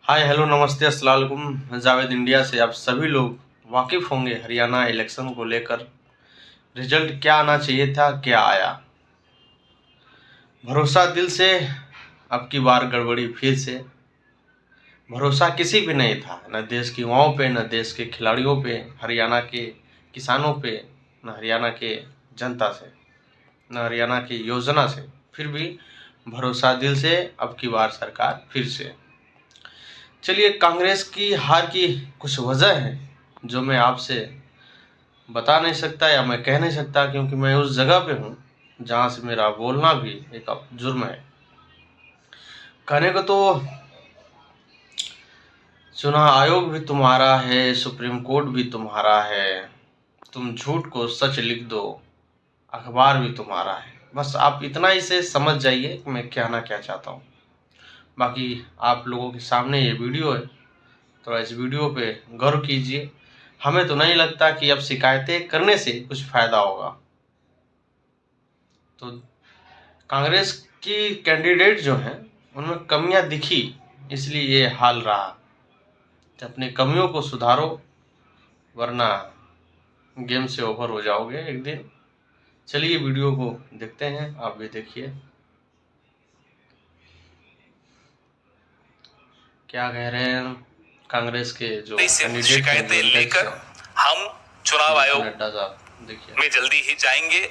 Hi hello नमस्ते अस्सलाम वालेकुम। जावेद इंडिया से आप सभी लोग वाकिफ़ होंगे हरियाणा इलेक्शन को लेकर रिजल्ट क्या आना चाहिए था, क्या आया। भरोसा दिल से, अब की बार गड़बड़ी फिर से। भरोसा किसी भी नहीं था, न देश की युवाओं पे, न देश के खिलाड़ियों पे, हरियाणा के किसानों पे, न हरियाणा के जनता से, न हरियाणा की योजना से। फिर भी भरोसा दिल से, अब की बार सरकार फिर से। चलिए, कांग्रेस की हार की कुछ वजह है जो मैं आपसे बता नहीं सकता या मैं कह नहीं सकता, क्योंकि मैं उस जगह पे हूँ जहाँ से मेरा बोलना भी एक जुर्म है। कहने को तो चुनाव आयोग भी तुम्हारा है, सुप्रीम कोर्ट भी तुम्हारा है, तुम झूठ को सच लिख दो, अखबार भी तुम्हारा है। बस आप इतना ही से समझ जाइए कि मैं कहना क्या चाहता हूँ। बाकी आप लोगों के सामने ये वीडियो है, थोड़ा इस वीडियो पे गौर कीजिए। हमें तो नहीं लगता कि अब शिकायतें करने से कुछ फ़ायदा होगा। तो कांग्रेस की कैंडिडेट जो हैं उनमें कमियां दिखी, इसलिए ये हाल रहा। तो अपनी कमियों को सुधारो, वरना गेम से ओवर हो जाओगे एक दिन। चलिए वीडियो को देखते हैं, आप भी देखिए क्या कह रहे हैं कांग्रेस के जो कैंडिडेट शिकायतें लेकर हम चुनाव आयोग नड्डा साहब। देखिए, में जल्दी ही जाएंगे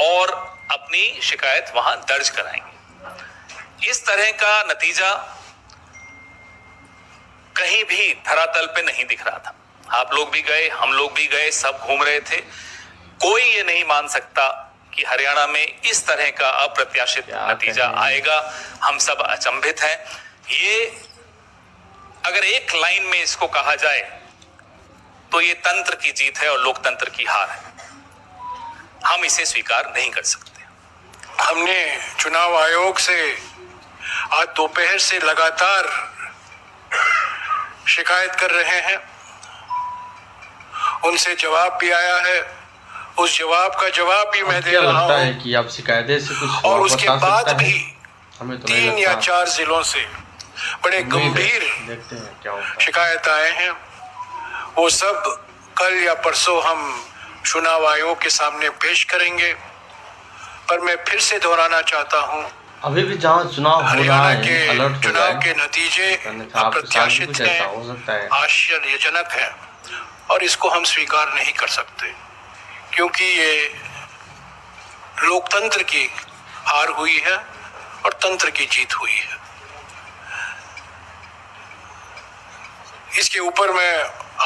और अपनी शिकायत वहां दर्ज कराएंगे। इस तरह का नतीजा कहीं भी धरातल पे नहीं दिख रहा था। आप लोग भी गए, हम लोग भी गए, सब घूम रहे थे। कोई ये नहीं मान सकता कि हरियाणा में इस तरह का अप्रत्याशित नतीजा आएगा। हम सब अचंभित हैं। ये अगर एक लाइन में इसको कहा जाए तो ये तंत्र की जीत है और लोकतंत्र की हार है। हम इसे स्वीकार नहीं कर सकते। हमने चुनाव आयोग से आज दोपहर से लगातार शिकायत कर रहे हैं। उनसे जवाब भी आया है, उस जवाब का जवाब भी मैं दे रहा हूं। है कि आप शिकायतें से कुछ और उसके बाद भी हमें तो 3 या 4 जिलों से बड़े गंभीर देखते हैं क्या होता है। शिकायत आए हैं। वो सब कल या परसों हम चुनाव आयोग के सामने पेश करेंगे। पर मैं फिर से दोहराना चाहता हूं, अभी भी जहाँ चुनाव हो रहा है, अलर्ट चुनाव के नतीजे अप्रत्याशित हैं, आश्चर्यजनक हैं और इसको हम स्वीकार नहीं कर सकते, क्योंकि ये लोकतंत्र की हार हुई है और तंत्र की जीत हुई है। इसके ऊपर मैं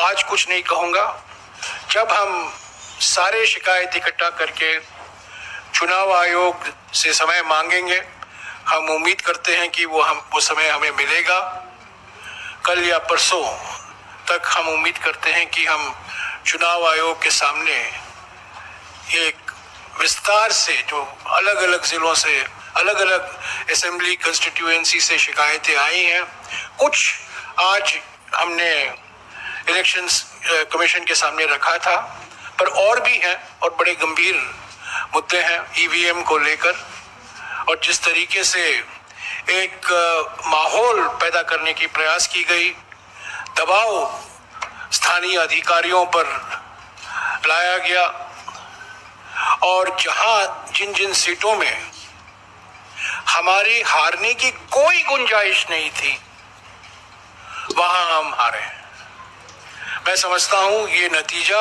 आज कुछ नहीं कहूंगा। जब हम सारे शिकायत इकट्ठा करके चुनाव आयोग से समय मांगेंगे, हम उम्मीद करते हैं कि वो समय हमें मिलेगा। कल या परसों तक हम उम्मीद करते हैं कि हम चुनाव आयोग के सामने एक विस्तार से, जो अलग अलग जिलों से, अलग अलग असेंबली कंस्टिट्यूएंसी से शिकायतें आई हैं, कुछ आज हमने इलेक्शंस कमीशन के सामने रखा था, पर और भी हैं और बड़े गंभीर मुद्दे हैं ईवीएम को लेकर। और जिस तरीके से एक माहौल पैदा करने की प्रयास की गई, दबाव स्थानीय अधिकारियों पर लाया गया, और जहां जिन जिन सीटों में हमारी हारने की कोई गुंजाइश नहीं थी, वहां हम हारे। मैं समझता हूं ये नतीजा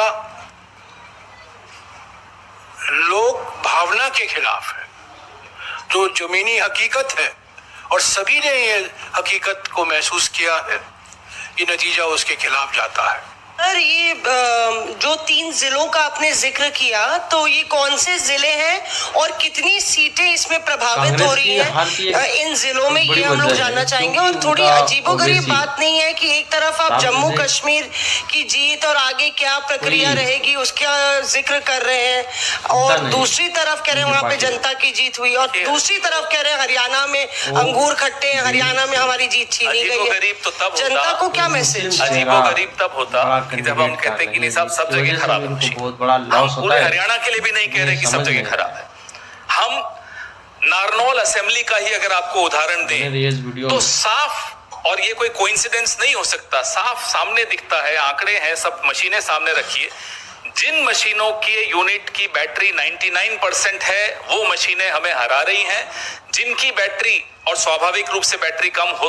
लोक भावना के खिलाफ है, जो जमीनी हकीकत है, और सभी ने ये हकीकत को महसूस किया है। ये नतीजा उसके खिलाफ जाता है। सर, ये जो 3 जिलों का आपने जिक्र किया, तो ये कौन से जिले हैं और कितनी सीटें इसमें प्रभावित हो रही हैं इन जिलों में, ये हम लोग जानना चाहेंगे। और थोड़ी अजीबोगरीब बात नहीं है कि एक तरफ आप जम्मू कश्मीर की जीत और आगे क्या प्रक्रिया रहेगी उसका जिक्र कर रहे हैं, और दूसरी तरफ कह रहे हैं वहाँ पे जनता की जीत हुई, और दूसरी तरफ कह रहे हैं हरियाणा में अंगूर खट्टे हैं, हरियाणा में हमारी जीत छीनी गई है। जनता को क्या मैसेज? अजीबोगरीब तब होता कि जब हम कहते हैं कि नहीं साहब सब जगह खराब है। बहुत बड़ा लॉस होता है। हरियाणा के लिए भी नहीं कह रहे कि सब जगह खराब है। हम नारनौल असेंबली का ही अगर आपको उदाहरण दें तो साफ और ये कोई कोइंसिडेंस नहीं हो सकता, साफ सामने दिखता है, आंकड़े हैं, सब मशीनें सामने रखिए। जिन मशीनों की यूनिट की बैटरी 99% है वो मशीनें हमें हरा रही हैं। जिनकी बैटरी, और स्वाभाविक रूप से बैटरी कम हो